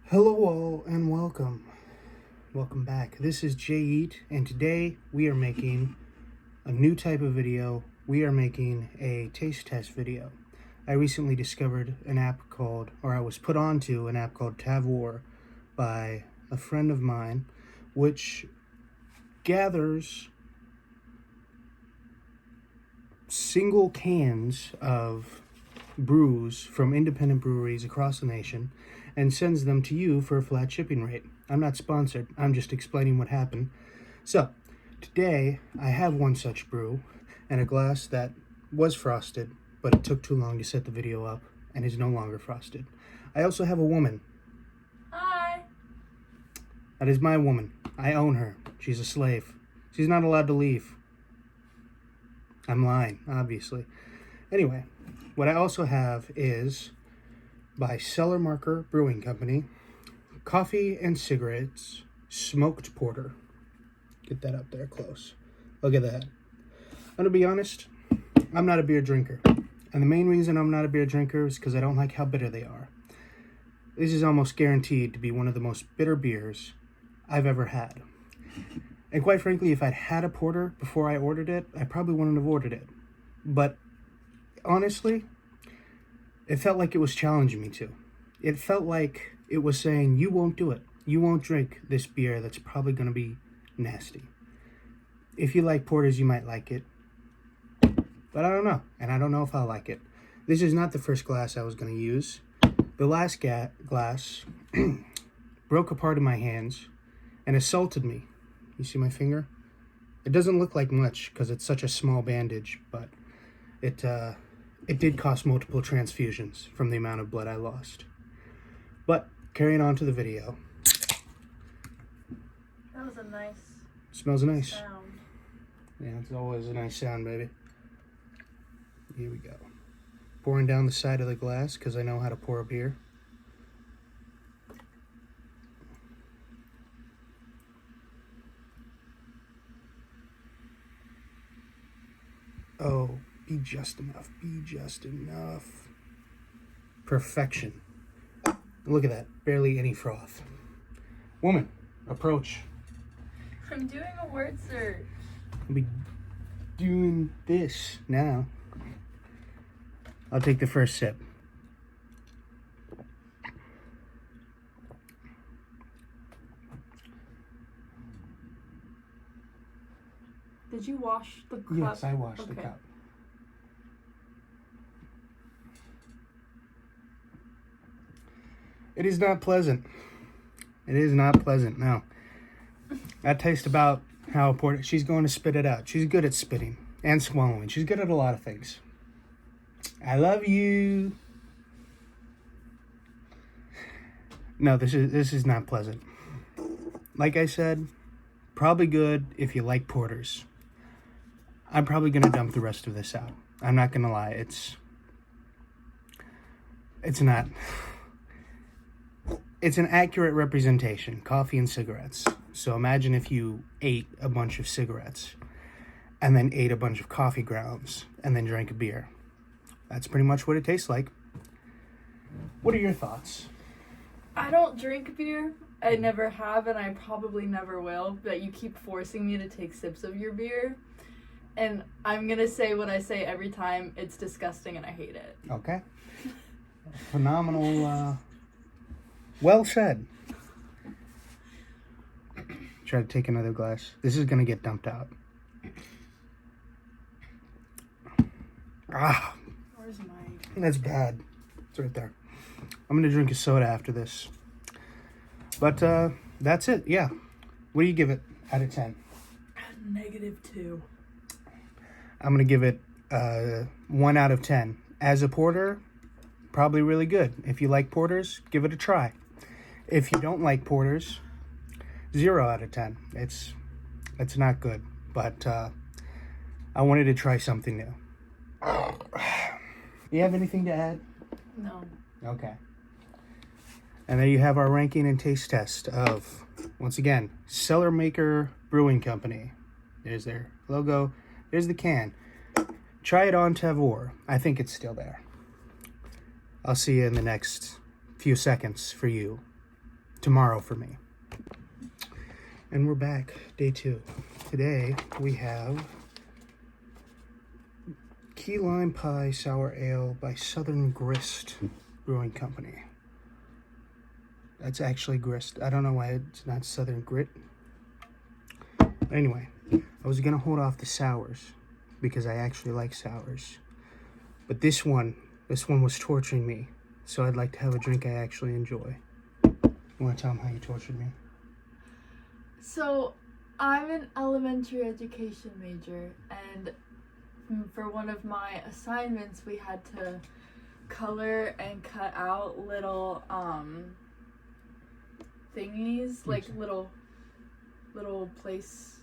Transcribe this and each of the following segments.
Hello all and welcome. Welcome back. This is Jay Eat, and today we are making a new type of video. We are making a taste test video. I recently discovered an app called, or I was put onto an app called Tavour by a friend of mine, which gathers single cans of brews from independent breweries across the nation and sends them to you for a flat shipping rate. I'm not sponsored, I'm just explaining what happened. So, today I have one such brew and a glass that was frosted, but it took too long to set the video up and is no longer frosted. I also have a woman. Hi. That is my woman. I own her. She's a slave. She's not allowed to leave. I'm lying, obviously. Anyway, what I also have is, by Cellar Marker Brewing Company, Coffee and Cigarettes Smoked Porter. Get that up there close. Look at that. I'm going to be honest, I'm not a beer drinker. And the main reason I'm not a beer drinker is because I don't like how bitter they are. This is almost guaranteed to be one of the most bitter beers I've ever had. And quite frankly, if I'd had a porter before I ordered it, I probably wouldn't have ordered it. But honestly, it felt like it was challenging me to. It felt like it was saying, you won't do it. You won't drink this beer that's probably going to be nasty. If you like porters, you might like it. But I don't know. And I don't know if I'll like it. This is not the first glass I was going to use. The last glass broke apart in my hands and assaulted me. You see my finger? It doesn't look like much because it's such a small bandage, but it did cost multiple transfusions from the amount of blood I lost. But carrying on to the video. That was a nice Smells nice. sound. Yeah, it's always a nice sound, baby. Here we go. Pouring down the side of the glass because I know how to pour a beer. Oh, be just enough. Be just enough. Perfection. Look at that. Barely any froth. Woman, approach. I'm doing a word search. I'll be doing this now. I'll take the first sip. Did you wash the cup? Yes, I washed the cup. It is not pleasant. It is not pleasant, no. That tastes about how important. She's going to spit it out. She's good at spitting and swallowing. She's good at a lot of things. I love you. No, this is not pleasant. Like I said, probably good if you like porters. I'm probably going to dump the rest of this out. I'm not going to lie. It's not. It's an accurate representation. Coffee and cigarettes. So imagine if you ate a bunch of cigarettes and then ate a bunch of coffee grounds and then drank a beer. That's pretty much what it tastes like. What are your thoughts? I don't drink beer. I never have, and I probably never will. But you keep forcing me to take sips of your beer. And I'm going to say what I say every time. It's disgusting and I hate it. Okay. Phenomenal. Well said. Try to take another glass. This is going to get dumped out. Ah. Where's mine? That's bad. It's right there. I'm going to drink a soda after this. But that's it. Yeah. What do you give it out of 10? -2. I'm going to give it 1 out of 10. As a porter, probably really good. If you like porters, give it a try. If you don't like porters, 0 out of 10. It's not good. But I wanted to try something new. You have anything to add? No. Okay. And there you have our ranking and taste test of, once again, Cellar Maker Brewing Company. There's their logo. There's the can. Try it on Tavour. I think it's still there. I'll see you in the next few seconds for you. tomorrow for me. And we're back, day 2. Today we have Key Lime Pie Sour Ale by Southern Grist Brewing Company. That's actually grist. I don't know why it's not Southern Grit. Anyway, I was gonna hold off the sours because I actually like sours. But this one was torturing me. So I'd like to have a drink I actually enjoy. You wanna tell them how you tortured me? So, I'm an elementary education major, and for one of my assignments, we had to color and cut out little thingies, like little place,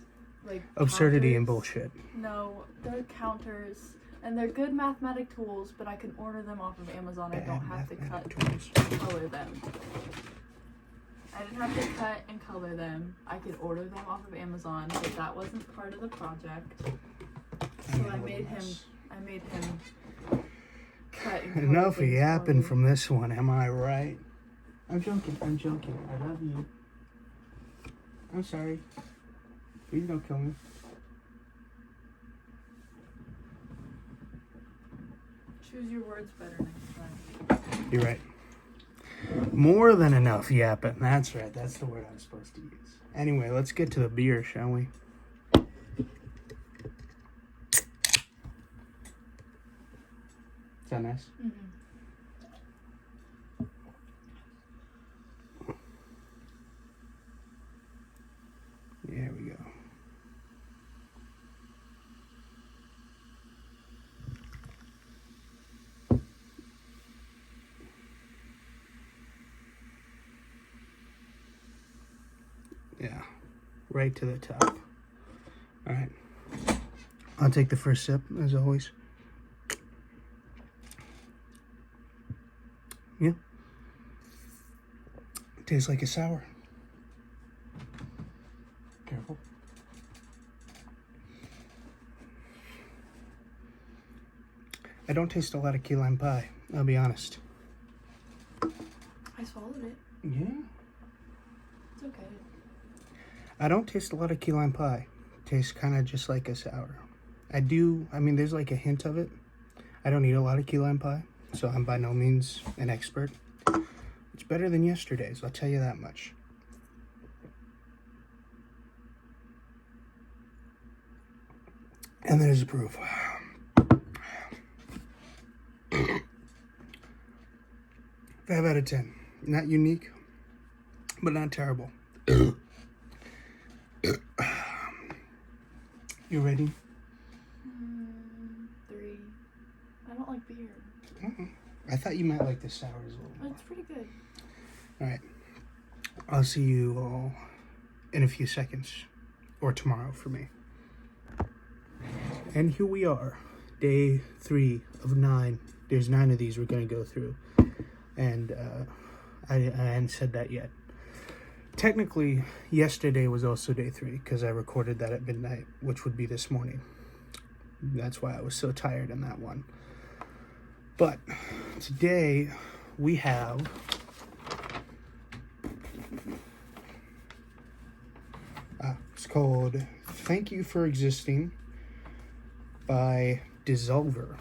like Absurdity counters. and bullshit. No, they're counters, and they're good mathematic tools, but I can order them off of Amazon. I don't have to cut and color them. I didn't have to cut and color them. I could order them off of Amazon, but that wasn't part of the project. So I made him cut and color Enough things yapping for me. from this one, am I right? I'm joking. I love you. I'm sorry. Please don't kill me. Choose your words better next time. You're right. More than enough yapping. That's right. That's the word I'm supposed to use. Anyway, let's get to the beer, shall we? Is that nice? Mm-hmm. There we go. Yeah, right to the top. All right. I'll take the first sip, as always. Yeah. Tastes like a sour. Careful. I don't taste a lot of key lime pie, I'll be honest. I swallowed it. Yeah? It's okay. I don't taste a lot of key lime pie. Tastes kind of just like a sour. I mean, there's like a hint of it. I don't eat a lot of key lime pie, so I'm by no means an expert. It's better than yesterday's, I'll tell you that much. And there's the proof. 5 out of 10. Not unique, but not terrible. You ready? 3. I don't like beer. I thought you might like the sours a little more. It's pretty good. All right. I'll see you all in a few seconds, or tomorrow for me. And here we are, day 3 of 9. There's 9 of these we're going to go through. And I hadn't said that yet. Technically, yesterday was also day 3 because I recorded that at midnight, which would be this morning. That's why I was so tired in that one. But today we have it's called Thank You for Existing by Dissolver,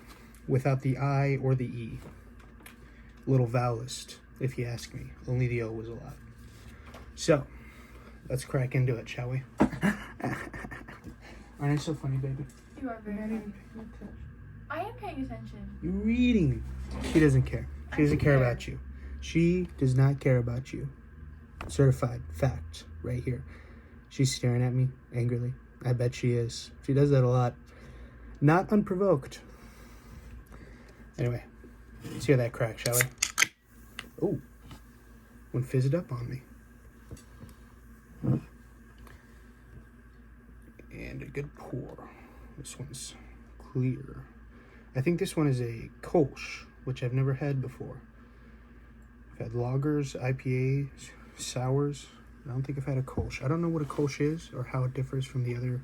without the I or the E. Little vowelist, if you ask me. Only the O was allowed. So, let's crack into it, shall we? Aren't I so funny, baby? You are very funny. I am paying attention. You're reading. She doesn't care. She doesn't care about you. She does not care about you. Certified fact right here. She's staring at me angrily. I bet she is. She does that a lot. Not unprovoked. Anyway, let's hear that crack, shall we? Oh, one fizzed up on me. And a good pour. This one's clear. I think this one is a Kolsch, which I've never had before. I've had lagers, IPAs, sours. I don't think I've had a Kolsch. I don't know what a Kolsch is or how it differs from the other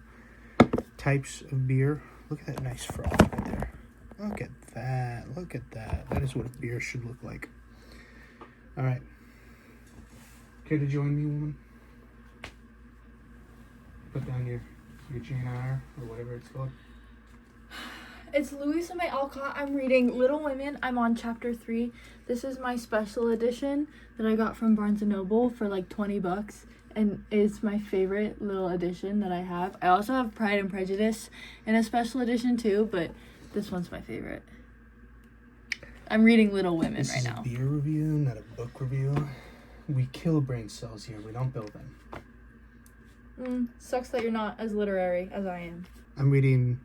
types of beer. Look at that nice froth right there. Look at that. Look at that. That is what a beer should look like. All right. Care to join me, woman? Put down your GNR or whatever it's called. It's Louisa May Alcott. I'm reading Little Women. I'm on chapter 3. This is my special edition that I got from Barnes & Noble for like $20. And it's my favorite little edition that I have. I also have Pride and Prejudice in a special edition too, but this one's my favorite. I'm reading Little Women right now. This is a beer review, not a book review. We kill brain cells here. We don't build them. Sucks that you're not as literary as I am. I'm reading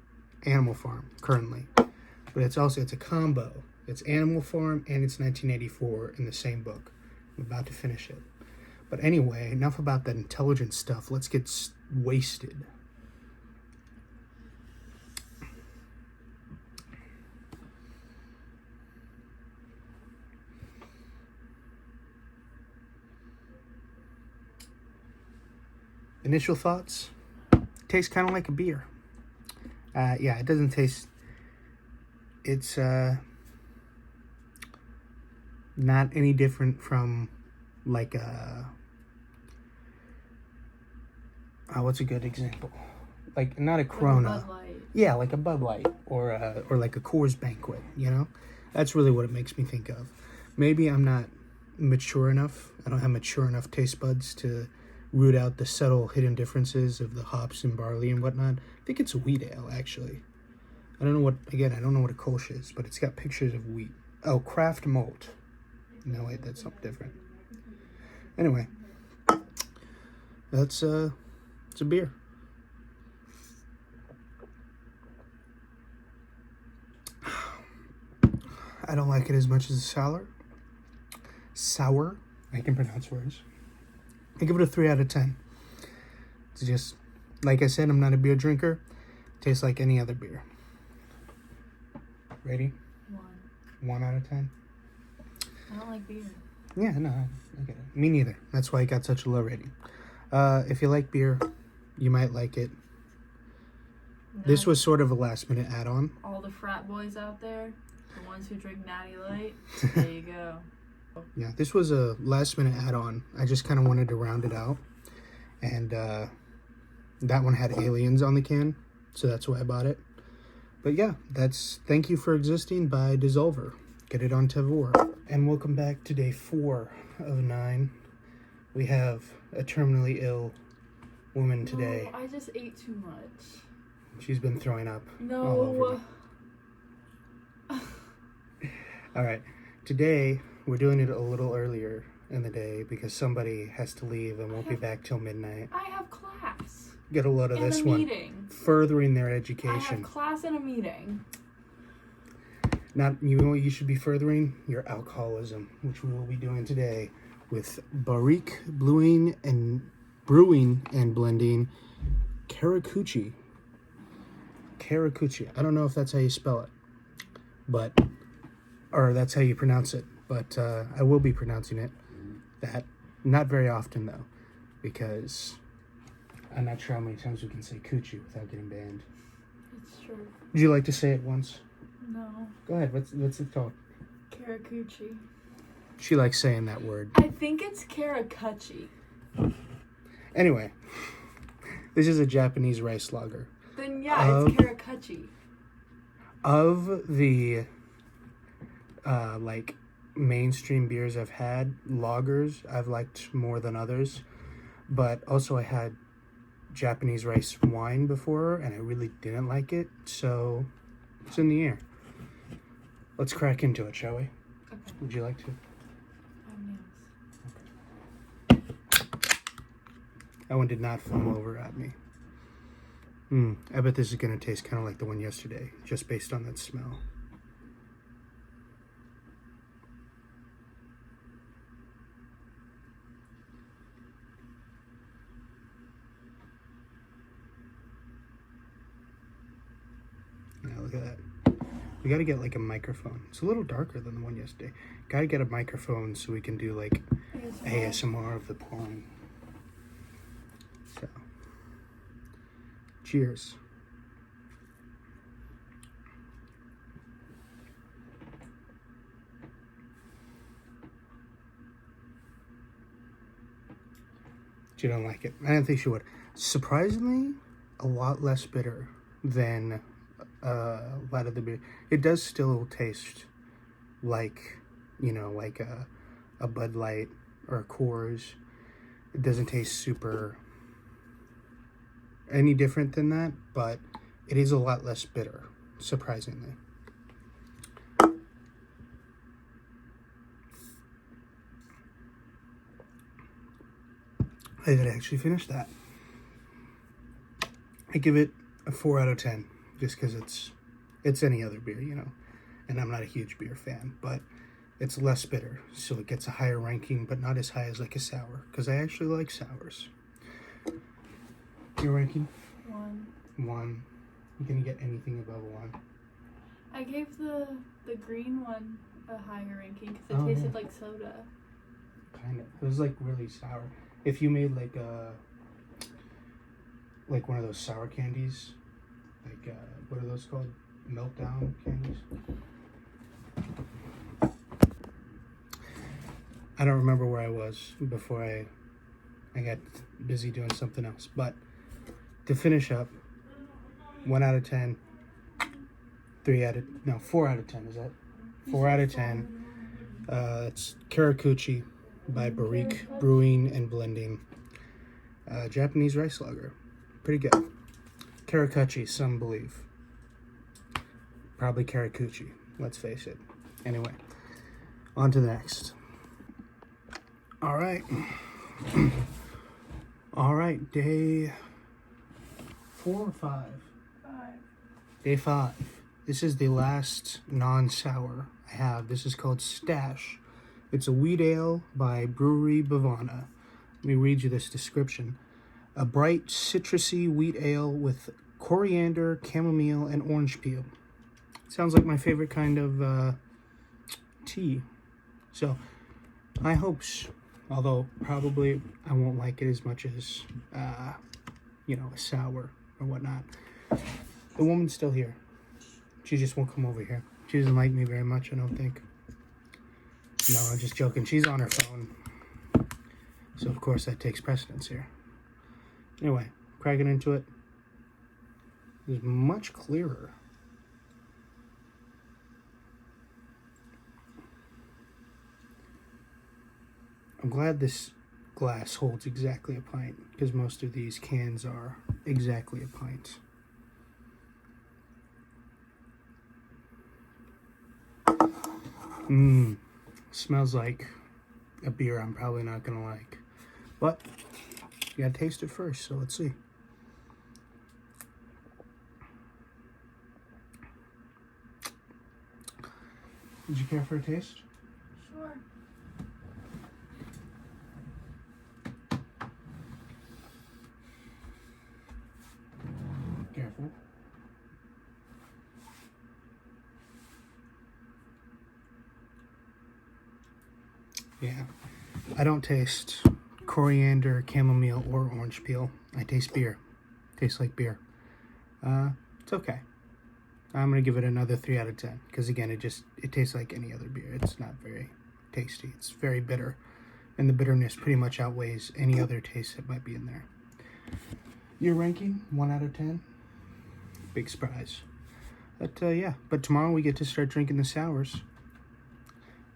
Animal Farm currently, but it's a combo. It's Animal Farm and it's 1984 in the same book. I'm about to finish it. But anyway, enough about that intelligent stuff. Let's get wasted. Initial thoughts? Tastes kind of like a beer. Yeah, it doesn't taste... It's not any different from like a... what's a good example? Like, not a Corona. Like a Bud Light. Yeah, like a Bud Light or like a Coors Banquet, you know? That's really what it makes me think of. Maybe I'm not mature enough. I don't have mature enough taste buds to root out the subtle hidden differences of the hops and barley and whatnot. I think it's a wheat ale, actually. I don't know what a Kolsch is, but it's got pictures of wheat. Oh, craft malt. No, wait, that's something different. Anyway, it's a beer. I don't like it as much as a sour. I can pronounce words. I give it a 3 out of 10. It's just, like I said, I'm not a beer drinker. Tastes like any other beer. Ready? 1 out of 10. I don't like beer. Yeah, no, I get it. Me neither. That's why it got such a low rating. If you like beer, you might like it. This was sort of a last minute add-on. All the frat boys out there, the ones who drink Natty Light, there you go. Yeah, this was a last minute add-on. I just kind of wanted to round it out. And that one had aliens on the can, so that's why I bought it. But yeah, that's Thank You for Existing by Dissolver. Get it on Tavour. And welcome back to day 4 of 9. We have a terminally ill woman today. No, I just ate too much. She's been throwing up. No. All over me. All right, today we're doing it a little earlier in the day because somebody has to leave and won't be back till midnight. I have class. Get a load of this one. Meeting. Furthering their I education. have class and a meeting. Not, you know what you should be furthering? Your alcoholism, which we will be doing today with Barrique Brewing and Blending Karakuchi. Karakuchi. I don't know if that's how you spell it, or that's how you pronounce it, but I will be pronouncing it that. Not very often though, because I'm not sure how many times we can say coochie without getting banned. It's true. Would you like to say it once? No. Go ahead. What's it called? Karakuchi. She likes saying that word. I think it's Karakuchi. Anyway, this is a Japanese rice lager. Then yeah, it's Karakuchi. Of the like mainstream beers I've had, lagers I've liked more than others, but also I had Japanese rice wine before and I really didn't like it, so it's in the air. Let's crack into it, shall we? Okay. Would you like to? That one did not foam over at me. I bet this is going to taste kind of like the one yesterday, just based on that smell. Yeah, look at that. We got to get like a microphone. It's a little darker than the one yesterday. Got to get a microphone so we can do like ASMR of the pouring. So, cheers. She don't like it. I didn't think she would. Surprisingly, a lot less bitter than a lot of the beer. It does still taste like, like a Bud Light or a Coors. It doesn't taste super any different than that, but it is a lot less bitter, surprisingly. I did actually finish that. I give it a 4 out of 10, just because it's any other beer, and I'm not a huge beer fan, but it's less bitter, so it gets a higher ranking, but not as high as like a sour, because I actually like sours. Your ranking? 1. 1. You can get anything above 1. I gave the green one a higher ranking because it tasted like soda. Kind of. It was like really sour. If you made like one of those sour candies, like what are those called? Meltdown candies. I don't remember where I was before I got busy doing something else. But to finish up, 1 out of 10, 4 out of 10, is that? 4 out of 10. It's Karakuchi by Barrique Brewing and Blending. Japanese rice lager. Pretty good. Karakuchi, some believe. Probably Karakuchi, let's face it. Anyway, on to the next. All right. All right, day 4 or 5? 5. Day 5. This is the last non-sour I have. This is called Stash. It's a wheat ale by Brewery Bavana. Let me read you this description. A bright, citrusy wheat ale with coriander, chamomile, and orange peel. Sounds like my favorite kind of tea. So, high hopes. Although, probably I won't like it as much as, a sour or whatnot. The woman's still here. She just won't come over here. She doesn't like me very much, I don't think. No, I'm just joking. She's on her phone. So, of course, that takes precedence here. Anyway, cracking into it. It's much clearer. I'm glad this glass holds exactly a pint, because most of these cans are exactly a pint. Smells like a beer I'm probably not gonna like. But you gotta taste it first, so let's see. Did you care for a taste? Sure. Careful. Yeah, I don't taste coriander, chamomile, or orange peel. I taste beer. Tastes like beer. It's okay. I'm gonna give it another 3 out of 10 because again, it tastes like any other beer. It's not very tasty. It's very bitter, and the bitterness pretty much outweighs any other taste that might be in there. Your ranking, 1 out of 10. Big surprise. But but tomorrow we get to start drinking the sours,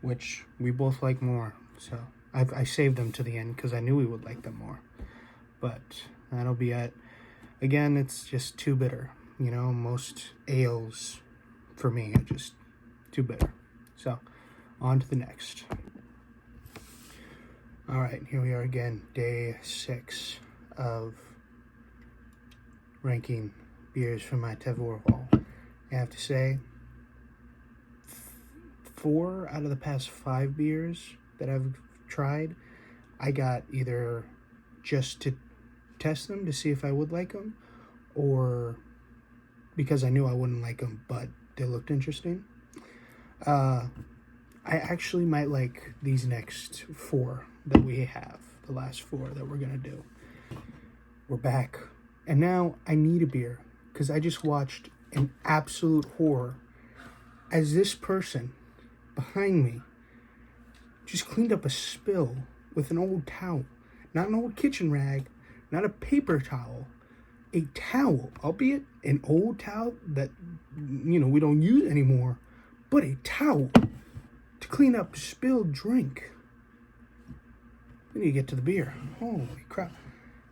which we both like more. So I saved them to the end because I knew we would like them more. But that'll be it. Again, it's just too bitter. Most ales for me are just too bitter. So on to the next. All right, here we are again, day 6 of ranking beers from my Tavour Haul. I have to say, 4 out of the past 5 beers that I've tried, I got either just to test them to see if I would like them, or because I knew I wouldn't like them, but they looked interesting. I actually might like these next 4 that we have, the last 4 that we're gonna do. We're back, and now I need a beer because I just watched an absolute horror as this person behind me just cleaned up a spill with an old towel. Not an old kitchen rag, not a paper towel. A towel, albeit an old towel that, we don't use anymore, but a towel to clean up spilled drink. We need to get to the beer. Holy crap.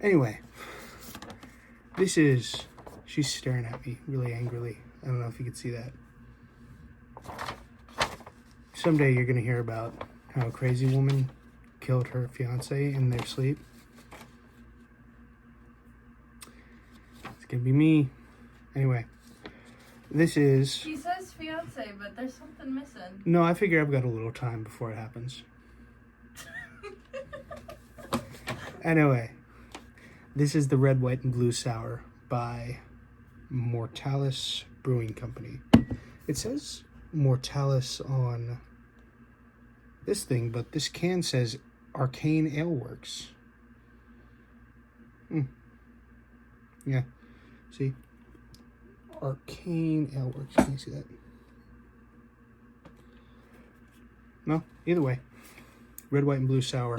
Anyway, she's staring at me really angrily. I don't know if you can see that. Someday you're going to hear about how a crazy woman killed her fiance in their sleep. It's going to be me. Anyway, She says fiance, but there's something missing. No, I figure I've got a little time before it happens. Anyway, this is the Red, White, and Blue Sour by Mortalis Brewing Company. It says Mortalis on this thing, but this can says Arcane Ale Works. Yeah, see? Arcane Ale Works. Can you see that? No, either way. Red, White, and Blue Sour.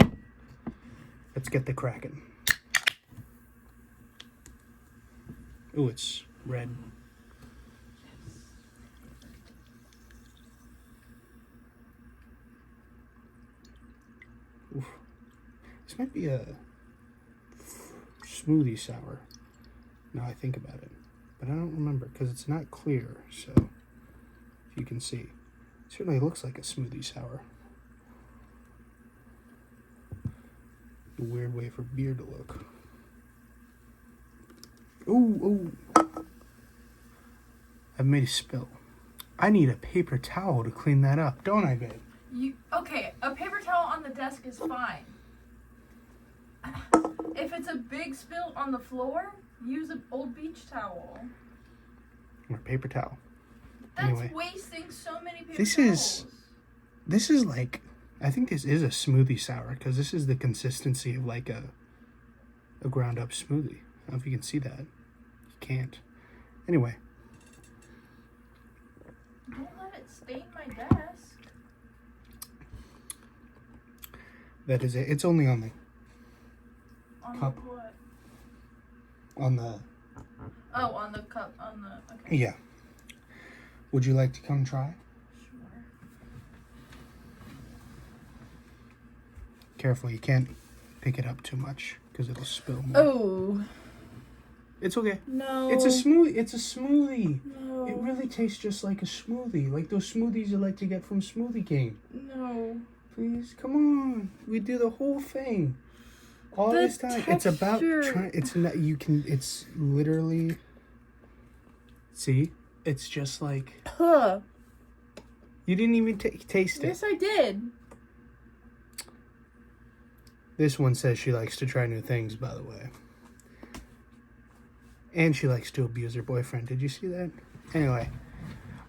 Let's get the cracking. Ooh, it's red. Oof. This might be a smoothie sour. Now I think about it. But I don't remember because it's not clear. So, if you can see. It certainly looks like a smoothie sour. A weird way for beer to look. Ooh. I've made a spill. I need a paper towel to clean that up, don't I, babe? Okay, a paper towel on the desk is fine. If it's a big spill on the floor, use an old beach towel. Or a paper towel. That's Anyway, wasting so many paper this towels. This is like, I think this is a smoothie sour because this is the consistency of like a ground up smoothie. I don't know if you can see that. You can't. Anyway. Don't let it stain my desk. That is it. It's only on the On cup. what? On the... Oh, on the cup. On the... Okay. Yeah. Would you like to come try? Sure. Careful, you can't pick it up too much because it'll spill more. Oh. It's okay. No. It's a smoothie. It's a smoothie. No. It really tastes just like a smoothie. Like those smoothies you like to get from Smoothie King. No. Please, come on. We do the whole thing. All The this time. It's about texture. trying. It's not. You can. It's literally. See, it's just like Huh. you didn't even taste it. Yes, I did. This one says she likes to try new things. By the way. And she likes to abuse her boyfriend. Did you see that? Anyway,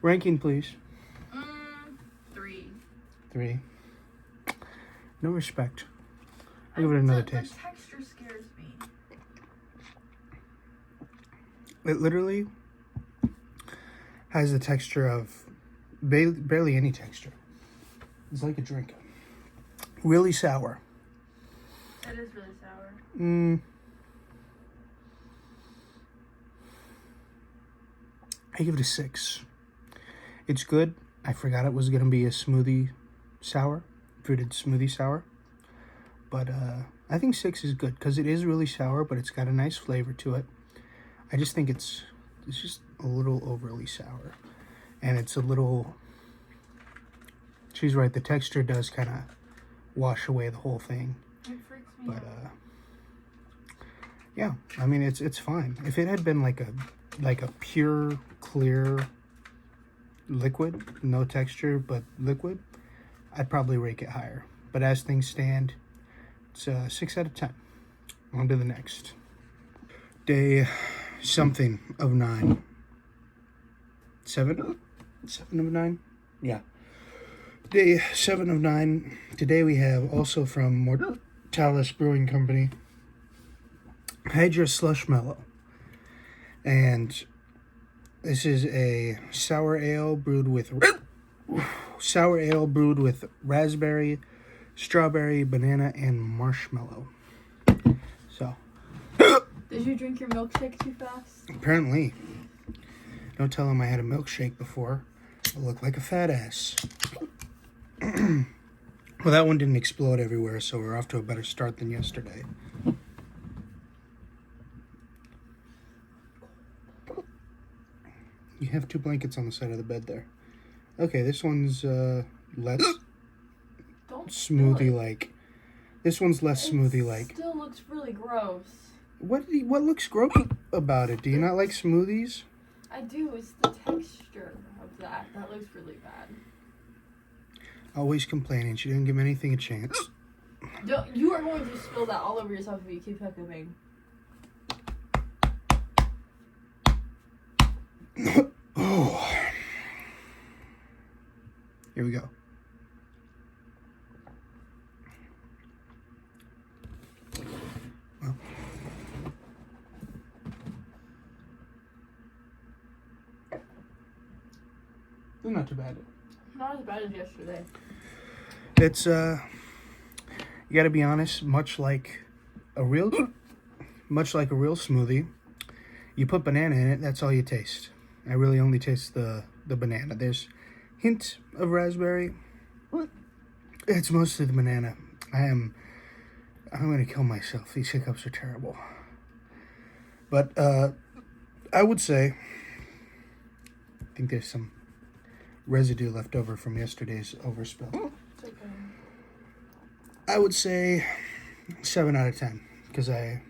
ranking, please. 3. 3. No respect. I'll give it another taste. The texture scares me. It literally has the texture of barely any texture. It's like a drink. Really sour. It is really sour. I give it a 6. It's good. I forgot it was going to be a smoothie sour, fruited smoothie sour. But I think 6 is good because it is really sour, but it's got a nice flavor to it. I just think it's just a little overly sour. And it's a little... She's right, the texture does kind of wash away the whole thing. It freaks me But out. yeah, I mean it's fine. If it had been like a pure clear liquid, no texture but liquid, I'd probably rate it higher. But as things stand, it's a 6 out of 10. On to the next. Day something of 9. 7? 7 of 9? Yeah. Day 7 of 9. Today we have also from Mortalis Brewing Company, Hydra Slush Mellow. And this is a sour ale brewed with raspberry, strawberry, banana, and marshmallow. So. Did you drink your milkshake too fast? Apparently. Don't tell him I had a milkshake before. I look like a fat ass. Well, that one didn't explode everywhere, so we're off to a better start than yesterday. You have 2 blankets on the side of the bed there. Okay, this one's less smoothie-like. This one's less smoothie-like. Still looks really gross. What looks gross about it? Do you not like smoothies? I do. It's the texture of that. That looks really bad. Always complaining. She didn't give anything a chance. You are going to spill that all over yourself if you keep cooking. Oh. Here we go. Well. They're not too bad. Not as bad as yesterday. It's you gotta be honest, much like a real smoothie, you put banana in it, that's all you taste. I really only taste the banana. There's hint of raspberry. It's mostly the banana. I'm gonna kill myself. These hiccups are terrible. But I would say, I think there's some residue left over from yesterday's overspill. It's okay. I would say 7 out of 10 because I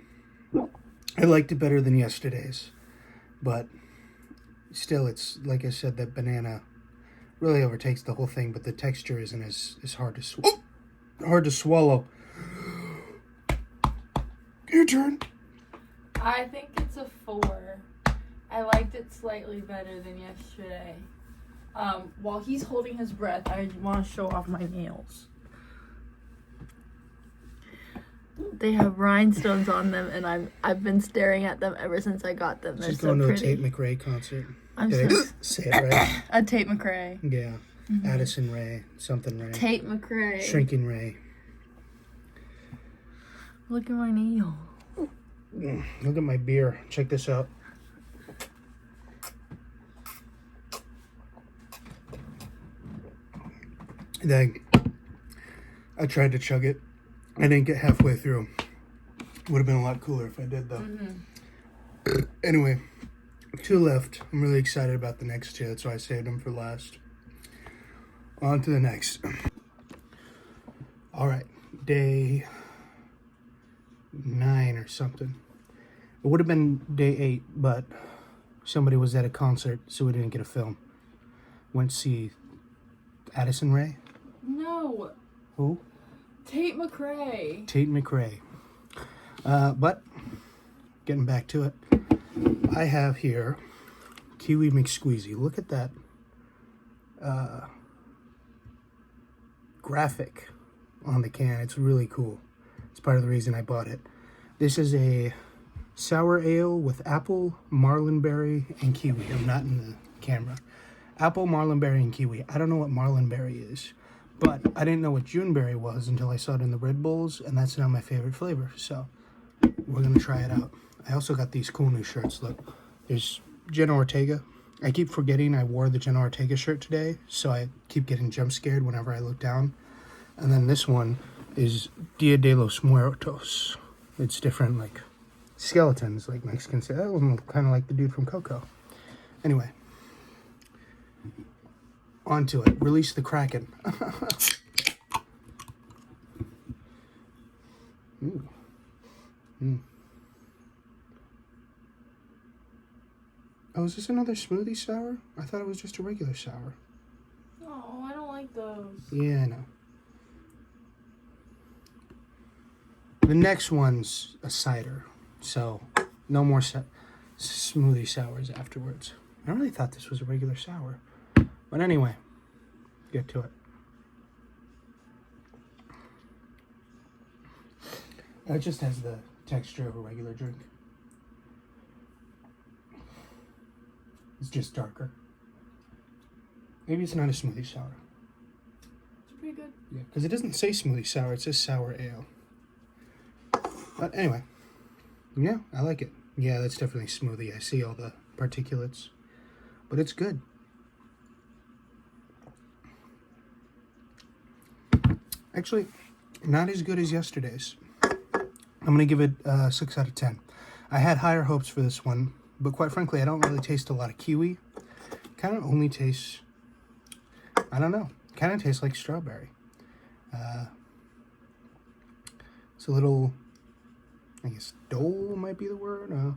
liked it better than yesterday's, but still, it's like I said, that banana really overtakes the whole thing. But the texture isn't as hard to swallow. Your turn. I think it's a 4. I liked it slightly better than yesterday. While he's holding his breath, I want to show off my nails. They have rhinestones on them, and I've been staring at them ever since I got them. They're She's so going to pretty. a Tate McRae concert. I'm Did so I say it right? a Tate McRae. Yeah. Addison Ray, something Ray. Tate McRae. Shrinking Ray. Look at my nail. Look at my beer. Check this out. Then I tried to chug it. I didn't get halfway through. Would have been a lot cooler if I did, though. Anyway, 2 left. I'm really excited about the next 2. That's why I saved them for last. On to the next. All right, day 9 or something. It would have been day 8, but somebody was at a concert, so we didn't get a film. Went to see Addison Ray. No. Who? Tate McRae. Tate McRae. But getting back to it, I have here Kiwi McSqueezy. Look at that graphic on the can. It's really cool. It's part of the reason I bought it. This is a sour ale with apple, marlinberry, and kiwi. I'm not in the camera. Apple, marlinberry, and kiwi. I don't know what marlinberry is, but I didn't know what Juneberry was until I saw it in the Red Bulls, and that's now my favorite flavor. So we're gonna try it out. I also got these cool new shirts. Look, there's Jenna Ortega. I keep forgetting I wore the Jenna Ortega shirt today, so I keep getting jump scared whenever I look down. And then this one is Dia de los Muertos. It's different, like skeletons, like Mexicans say. Oh, I'm kind of like the dude from Coco. Anyway, on to it. Release the Kraken. Ooh. Mm. Oh, is this another smoothie sour? I thought it was just a regular sour. Oh, I don't like those. Yeah, I know. The next one's a cider, so no more smoothie sours afterwards. I really thought this was a regular sour. But anyway, get to it. It just has the texture of a regular drink. It's just darker. Maybe it's not a smoothie sour. It's pretty good. Yeah, because it doesn't say smoothie sour, it says sour ale. But anyway, Yeah, I like it. Yeah, that's definitely smoothie. I see all the particulates. But it's good. Actually, not as good as yesterday's. I'm going to give it 6 out of 10. I had higher hopes for this one, but quite frankly, I don't really taste a lot of kiwi. Kind of only tastes, I don't know, kind of tastes like strawberry. It's a little, I guess, dull might be the word.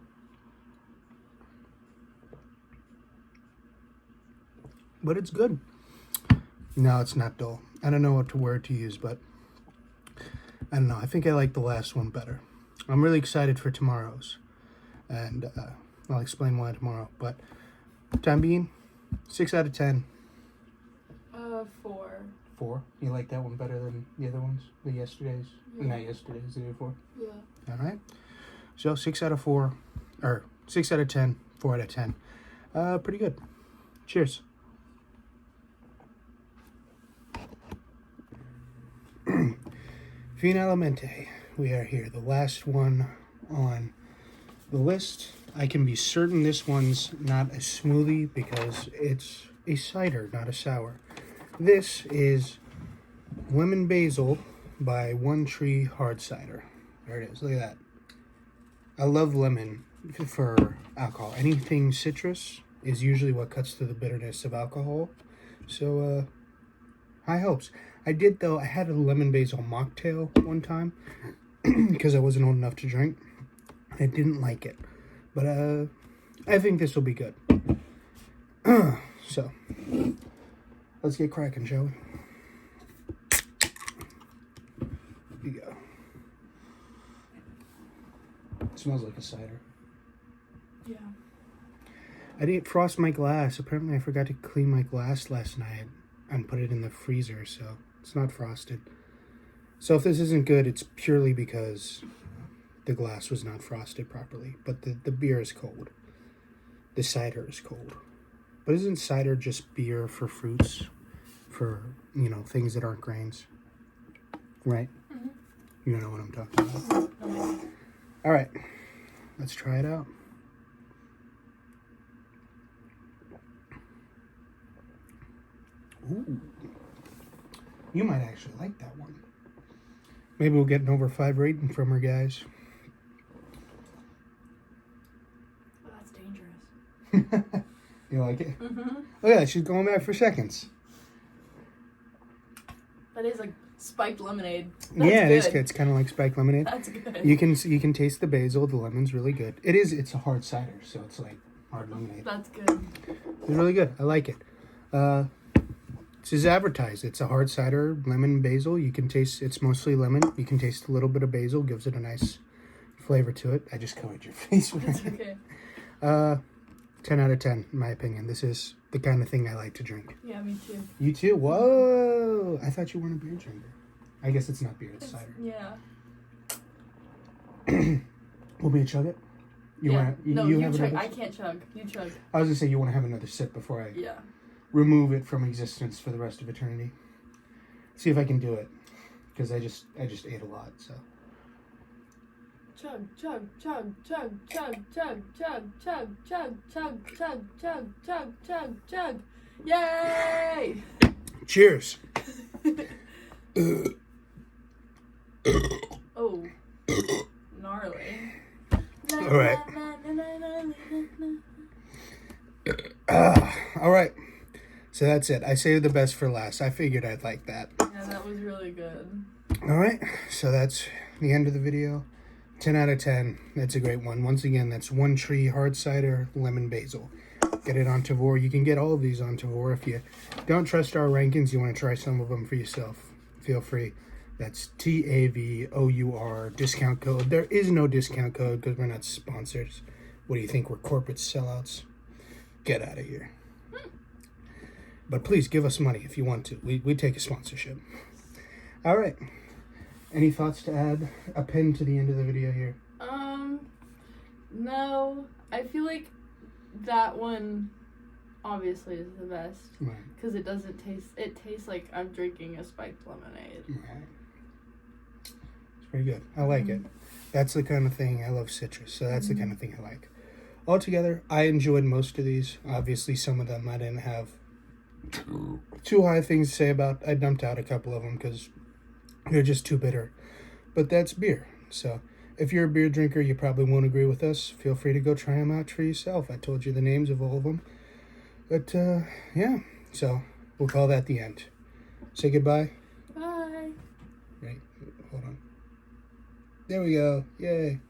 But it's good. No, it's not dull. I don't know what word to use, but I don't know. I think I like the last one better. I'm really excited for tomorrow's, and I'll explain why tomorrow. But time being, 6 out of 10. 4. 4. You like that one better than the other ones? The yesterday's? Yeah. Not yesterday's, the day before? Yeah. All right. So 6 out of 4, or 6 out of 10, 4 out of 10. Pretty good. Cheers. Finalmente, we are here. The last one on the list. I can be certain this one's not a smoothie because it's a cider, not a sour. This is Lemon Basil by One Tree Hard Cider. There it is. Look at that. I love lemon for alcohol. Anything citrus is usually what cuts through the bitterness of alcohol. So, high hopes. I did, though, I had a lemon basil mocktail one time because I wasn't old enough to drink. I didn't like it. But I think this will be good. So, let's get cracking, shall we? Here you go. It smells like a cider. Yeah. I didn't frost my glass. Apparently I forgot to clean my glass last night and put it in the freezer, so it's not frosted. So if this isn't good, it's purely because the glass was not frosted properly. But the beer is cold. The cider is cold. But isn't cider just beer for fruits? For, you know, things that aren't grains? Right? Mm-hmm. You know what I'm talking about. All right. Let's try it out. Ooh. You might actually like that one. Maybe we'll get an over 5 rating from her, guys. Well, that's dangerous. You like it? Mm-hmm. Oh yeah, she's going back for seconds. That is like spiked lemonade. That's yeah, good. it is good. It's kind of like spiked lemonade. That's good. You can taste the basil. The lemon's really good. It's a hard cider, so it's like hard lemonade. That's good. It's really good. I like it. This is advertised. It's a hard cider, lemon, basil. You can taste. It's mostly lemon. You can taste a little bit of basil. Gives it a nice flavor to it. I just covered your face with It's it. okay. 10 out of 10, in my opinion. This is the kind of thing I like to drink. Yeah, me too. You too? Whoa! I thought you weren't a beer drinker. I guess it's not beer, it's cider. Yeah. Want me to chug it? No, you have chug. another I can't chug. You chug. I was going to say, you want to have another sip before I Yeah. remove it from existence for the rest of eternity. See if I can do it. Because I just ate a lot, so. Chug, chug, chug, chug, chug, chug, chug, chug, chug, chug, chug, chug, chug, chug, chug. Yay! Cheers! Oh. Gnarly. All right. All right. So that's it. I saved the best for last. I figured I'd like that. Yeah, that was really good. All right. So that's the end of the video. 10 out of 10. That's a great one. Once again, that's One Tree Hard Cider Lemon Basil. Get it on Tavour. You can get all of these on Tavour. If you don't trust our rankings, you want to try some of them for yourself, feel free. That's TAVOUR, discount code. There is no discount code because we're not sponsors. What do you think? We're corporate sellouts? Get out of here. But please give us money if you want to. We take a sponsorship. All right. Any thoughts to add? A pin to the end of the video here. No. I feel like that one obviously is the best. Right. Because it doesn't taste, it tastes like I'm drinking a spiked lemonade. Right. It's pretty good. I like it. That's the kind of thing I love. Citrus, so that's the kind of thing I like. Altogether, I enjoyed most of these. Obviously, some of them I didn't have too high things to say about. I dumped out a couple of them because they're just too bitter. But that's beer. So if you're a beer drinker, you probably won't agree with us. Feel free to go try them out for yourself. I told you the names of all of them. But yeah, so we'll call that the end. Say goodbye. Bye. Right, hold on. There we go. Yay.